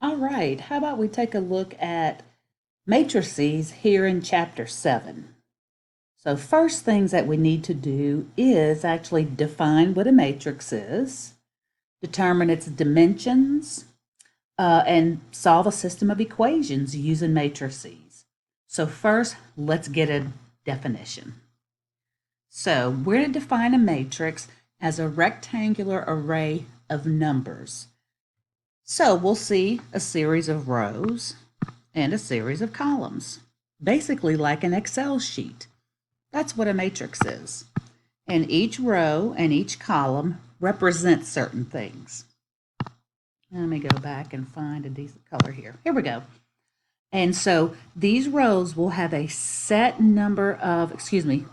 All right, how about we take a look at matrices here in Chapter 7. So first things that we need to do is actually define what a matrix is, determine its dimensions, and solve a system of equations using matrices. So first, let's get a definition. So we're going to define a matrix as a rectangular array of numbers. So we'll see a series of rows and a series of columns, basically like an Excel sheet. That's what a matrix is. And each row and each column represents certain things. Let me go back and find a decent color here. Here we go. And so these rows will have a set number of,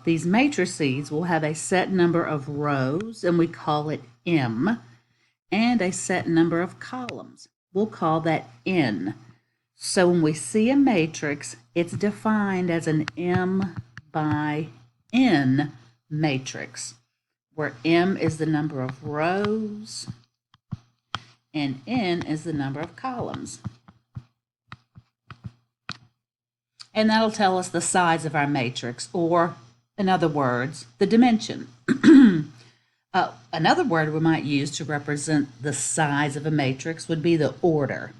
these matrices will have a set number of rows, and we call it M, and a set number of columns. We'll call that N. So when we see a matrix, it's defined as an M by N matrix, where M is the number of rows and N is the number of columns. And that'll tell us the size of our matrix, or in other words, the dimension. Another word we might use to represent the size of a matrix would be the order.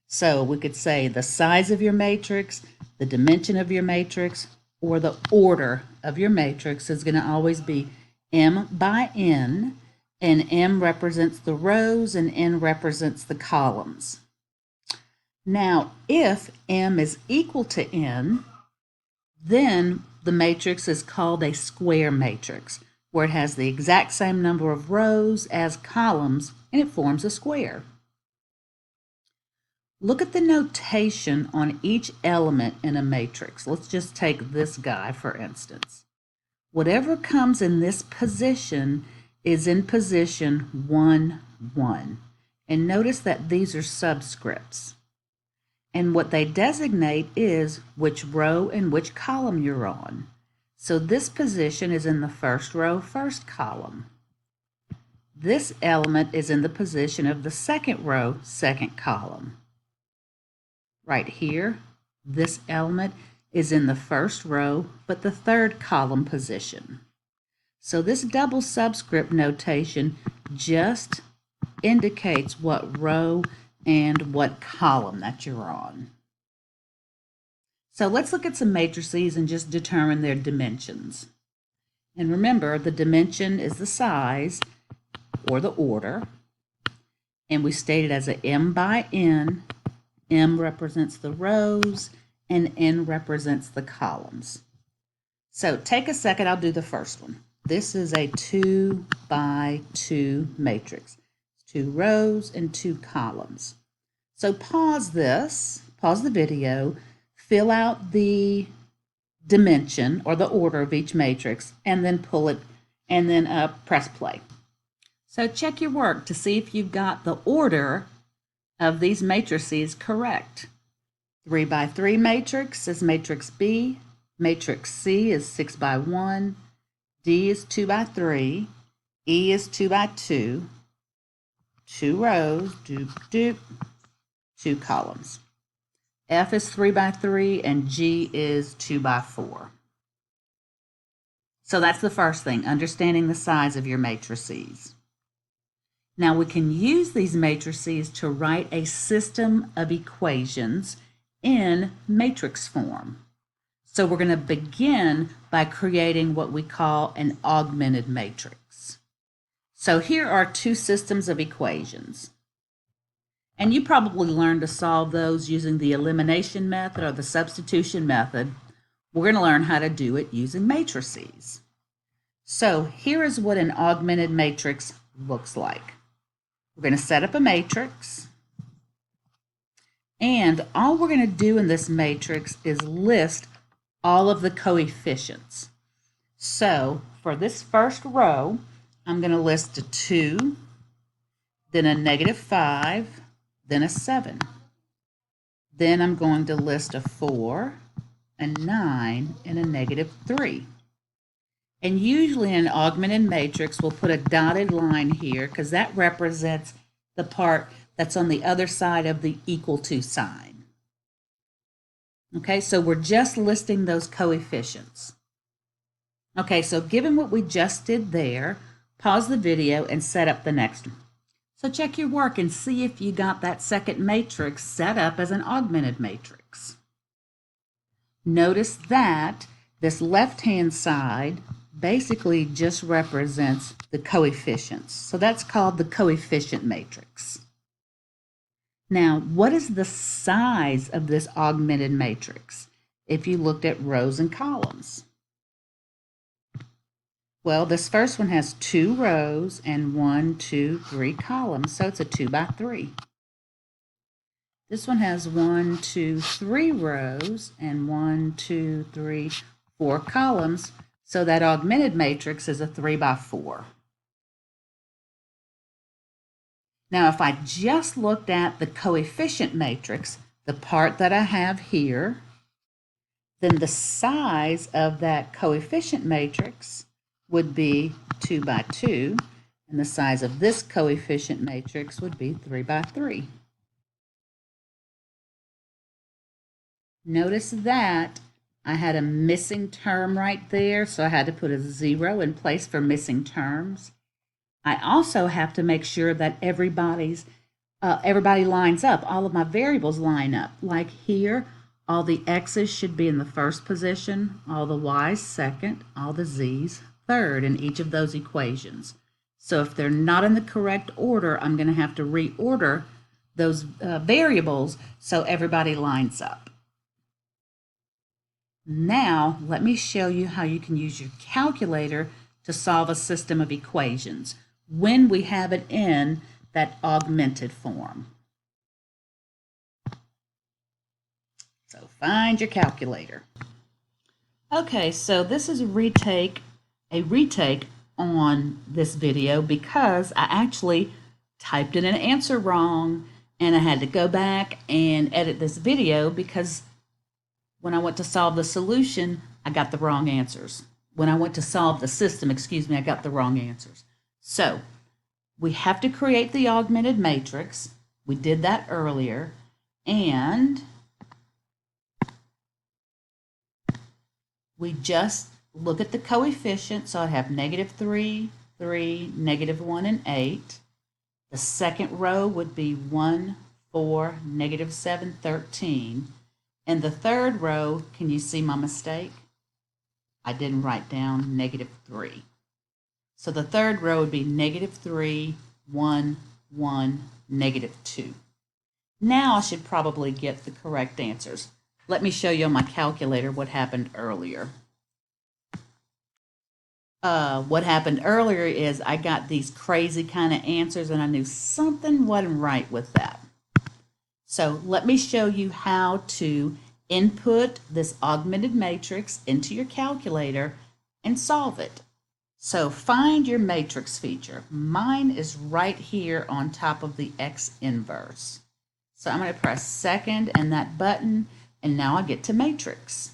So we could say the size of your matrix, the dimension of your matrix, or the order of your matrix is going to always be M by N, and M represents the rows and N represents the columns. Now, if M is equal to N, then the matrix is called a square matrix, where it has the exact same number of rows as columns, and it forms a square. Look at the notation on each element in a matrix. Let's just take this guy, for instance. Whatever comes in this position is in position 1, 1. And notice that these are subscripts. And what they designate is which row and which column you're on. So this position is in the first row, first column. This element is in the position of the second row, second column. Right here, this element is in the first row, but the third column position. So this double subscript notation just indicates what row and what column that you're on. So let's look at some matrices and just determine their dimensions. And remember, the dimension is the size or the order, and we state it as a M by N. M represents the rows and N represents the columns. So take a second, I'll do the first one. This is a 2 by 2 matrix. 2 rows and 2 columns. So pause this, pause the video, fill out the dimension or the order of each matrix, and then pull it, and then press play. So check your work to see if you've got the order of these matrices correct. 3 by 3 matrix is matrix B, matrix C is 6 by 1, D is 2 by 3, E is 2 by 2, 2 rows, 2 columns. F is 3 by 3 and G is 2 by 4. So that's the first thing, understanding the size of your matrices. Now we can use these matrices to write a system of equations in matrix form. So we're going to begin by creating what we call an augmented matrix. So here are 2 systems of equations. And you probably learned to solve those using the elimination method or the substitution method. We're going to learn how to do it using matrices. So here is what an augmented matrix looks like. We're going to set up a matrix, and all we're going to do in this matrix is list all of the coefficients. So for this first row, I'm going to list a 2, then a -5, then a 7. Then I'm going to list a 4, a 9, and a -3. And usually in an augmented matrix, we'll put a dotted line here because that represents the part that's on the other side of the equal to sign. Okay, so we're just listing those coefficients. Okay, so given what we just did there, pause the video and set up the next one. So check your work and see if you got that second matrix set up as an augmented matrix. Notice that this left-hand side basically just represents the coefficients. So that's called the coefficient matrix. Now, what is the size of this augmented matrix if you looked at rows and columns? Well, this first one has 2 rows and 1, 2, 3 columns, so it's a 2 by 3. This one has 1, 2, 3 rows and 1, 2, 3, 4 columns, so that augmented matrix is a 3 by 4. Now, if I just looked at the coefficient matrix, the part that I have here, then the size of that coefficient matrix would be 2 by 2, and the size of this coefficient matrix would be 3 by 3. Notice that I had a missing term right there, so I had to put a 0 in place for missing terms. I also have to make sure that everybody lines up. All of my variables line up. Like here, all the x's should be in the first position, all the y's second, all the z's third in each of those equations. So if they're not in the correct order, I'm going to have to reorder those variables so everybody lines up. Now, let me show you how you can use your calculator to solve a system of equations when we have it in that augmented form. So find your calculator. Okay, so this is a retake on this video because I actually typed in an answer wrong and I had to go back and edit this video because when I went to solve the solution, I got the wrong answers. When I went to solve the system, I got the wrong answers. So we have to create the augmented matrix. We did that earlier. And we just look at the coefficient. So I have -3, 3, -1, and 8. The second row would be 1, 4, -7, 13. And the third row, can you see my mistake? I didn't write down -3. So the third row would be -3, 1, 1, -2. Now I should probably get the correct answers. Let me show you on my calculator what happened earlier. What happened earlier is I got these crazy kind of answers and I knew something wasn't right with that. So let me show you how to input this augmented matrix into your calculator and solve it. So find your matrix feature. Mine is right here on top of the X inverse. So I'm going to press second and that button, and now I get to matrix.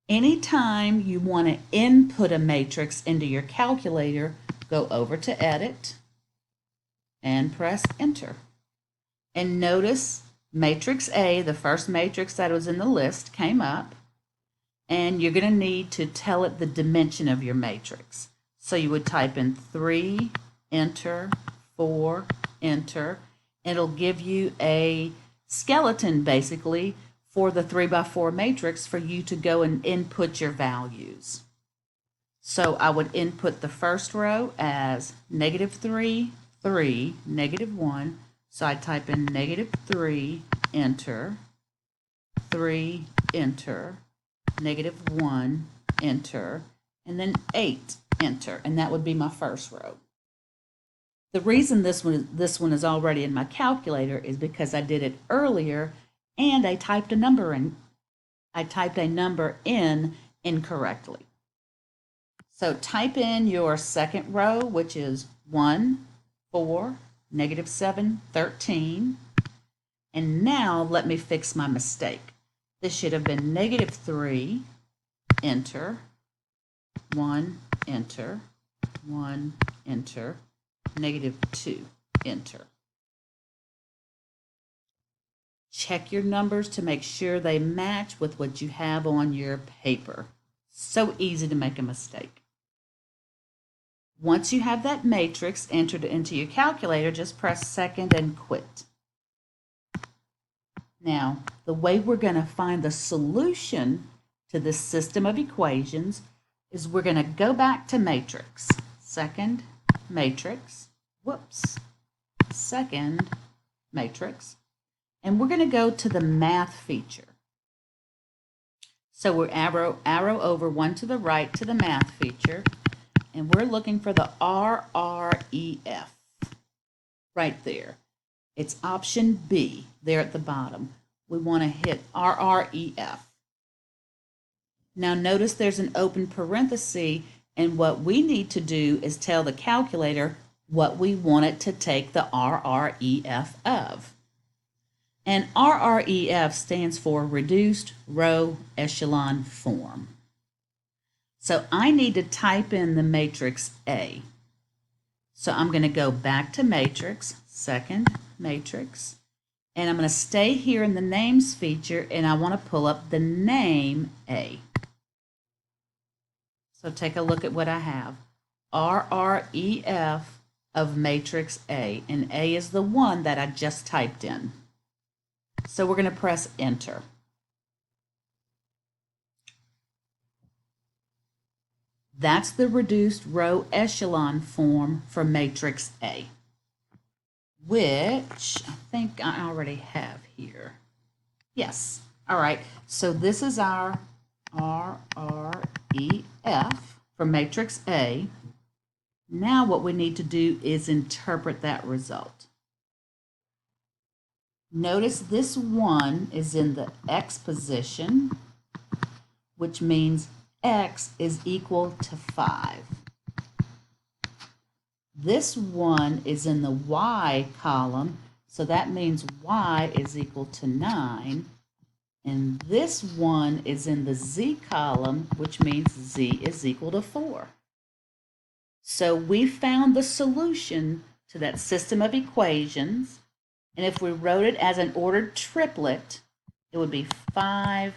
Anytime you want to input a matrix into your calculator, go over to edit and press enter. And notice matrix A, the first matrix that was in the list, came up. And you're going to need to tell it the dimension of your matrix. So you would type in 3, enter, 4, enter. It'll give you a skeleton, basically, for the 3 by 4 matrix for you to go and input your values. So I would input the first row as -3, 3, -1. So I type in -3, enter, 3, enter, -1, enter, and then 8, enter, and that would be my first row. The reason this one is already in my calculator is because I did it earlier and I typed a number in. I typed a number in incorrectly. So type in your second row, which is 1, 4, -7, 13. And now let me fix my mistake. This should have been -3, enter, 1, enter, 1, enter, -2, enter. Check your numbers to make sure they match with what you have on your paper. So easy to make a mistake. Once you have that matrix entered into your calculator, just press second and quit. Now, the way we're going to find the solution to this system of equations is we're going to go back to matrix. Second matrix, second matrix, and we're going to go to the math feature. So we're arrow over one to the right to the math feature, and we're looking for the RREF right there. It's option B there at the bottom. We want to hit RREF. Now notice there's an open parenthesis, and what we need to do is tell the calculator what we want it to take the RREF of. And RREF stands for Reduced Row Echelon Form. So I need to type in the matrix A. So I'm going to go back to matrix, second matrix, and I'm going to stay here in the names feature, and I want to pull up the name A. So take a look at what I have. RREF of matrix A, and A is the one that I just typed in. So we're going to press enter. That's the reduced row echelon form for matrix A, which I think I already have here. Yes. All right. So this is our RREF for matrix A. Now what we need to do is interpret that result. Notice this 1 is in the X position, which means X is equal to 5. This 1 is in the Y column, so that means Y is equal to 9. And this 1 is in the Z column, which means Z is equal to 4. So we found the solution to that system of equations, and if we wrote it as an ordered triplet, it would be 5,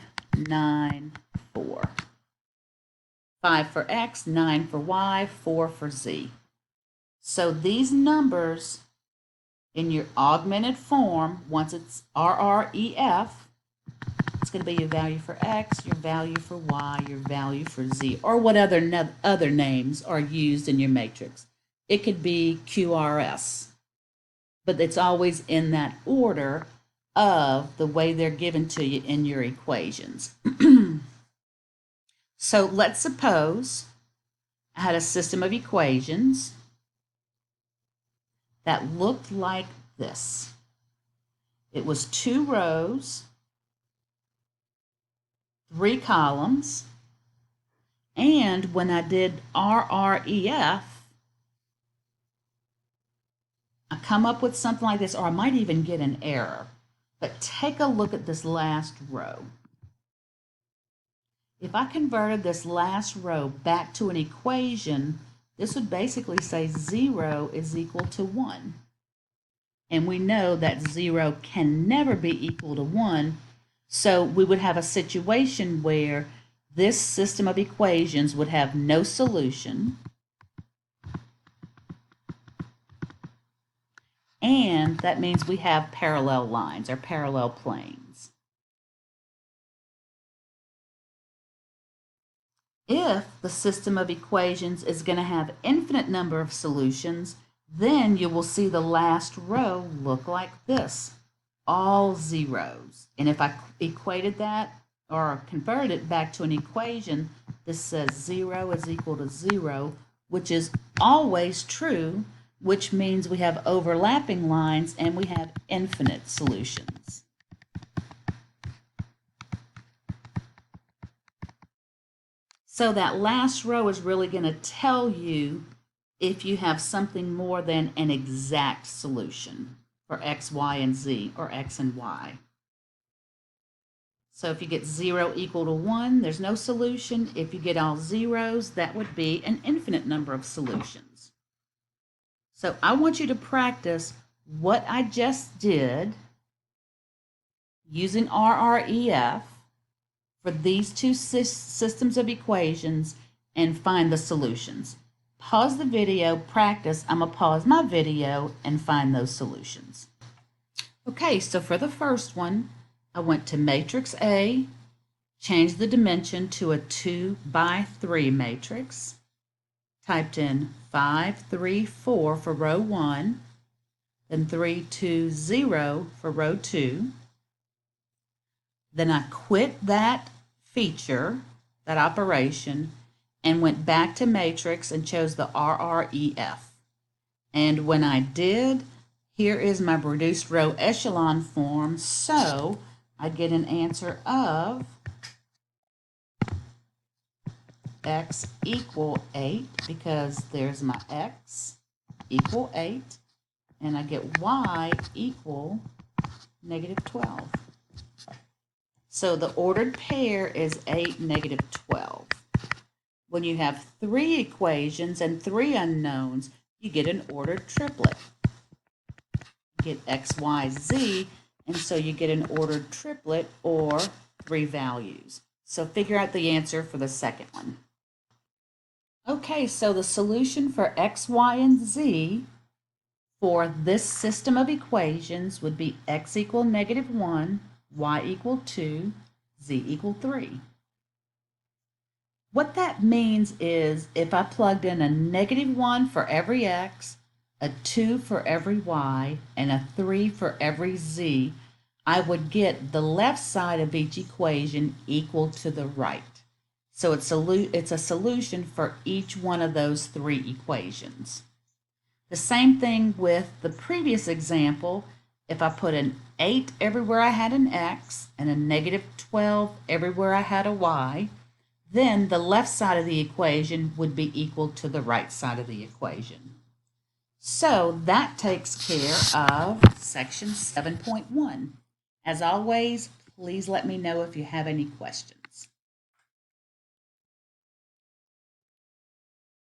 9, 4. 5 for X, 9 for Y, 4 for Z. So these numbers in your augmented form, once it's RREF, it's going to be your value for X, your value for Y, your value for Z, or what other names are used in your matrix. It could be QRS, but it's always in that order of the way they're given to you in your equations. So let's suppose I had a system of equations that looked like this. It was 2 rows, 3 columns, and when I did RREF, I come up with something like this, or I might even get an error. But take a look at this last row. If I converted this last row back to an equation, this would basically say 0 is equal to 1. And we know that 0 can never be equal to 1, so we would have a situation where this system of equations would have no solution, and that means we have parallel lines or parallel planes. If the system of equations is going to have infinite number of solutions, then you will see the last row look like this, all zeros. And if I equated that or converted it back to an equation, this says 0 is equal to 0, which is always true, which means we have overlapping lines and we have infinite solutions. So that last row is really going to tell you if you have something more than an exact solution for X, Y, and Z, or X and Y. So if you get 0 equal to 1, there's no solution. If you get all zeros, that would be an infinite number of solutions. So I want you to practice what I just did using RREF for these two systems of equations and find the solutions. Pause the video, practice. I'm going to pause my video and find those solutions. Okay, so for the first one, I went to matrix A, changed the dimension to a 2 by 3 matrix, typed in 5, 3, 4 for row 1, then 3, 2, 0 for row 2. Then I quit that feature, that operation, and went back to matrix and chose the RREF. And when I did, here is my reduced row echelon form, so I get an answer of x equal 8, because there's my x equal 8, and I get y equal negative 12. So the ordered pair is 8, negative 12. When you have 3 equations and 3 unknowns, you get an ordered triplet. You get x, y, z, and so you get an ordered triplet or 3 values. So figure out the answer for the second one. Okay, so the solution for x, y, and z for this system of equations would be x equal negative 1, y equal 2, z equal 3. What that means is if I plugged in a negative 1 for every x, a 2 for every y, and a 3 for every z, I would get the left side of each equation equal to the right. So it's a solution for each one of those 3 equations. The same thing with the previous example. If I put an 8 everywhere I had an x and a negative 12 everywhere I had a y, then the left side of the equation would be equal to the right side of the equation. So that takes care of section 7.1. As always, please let me know if you have any questions.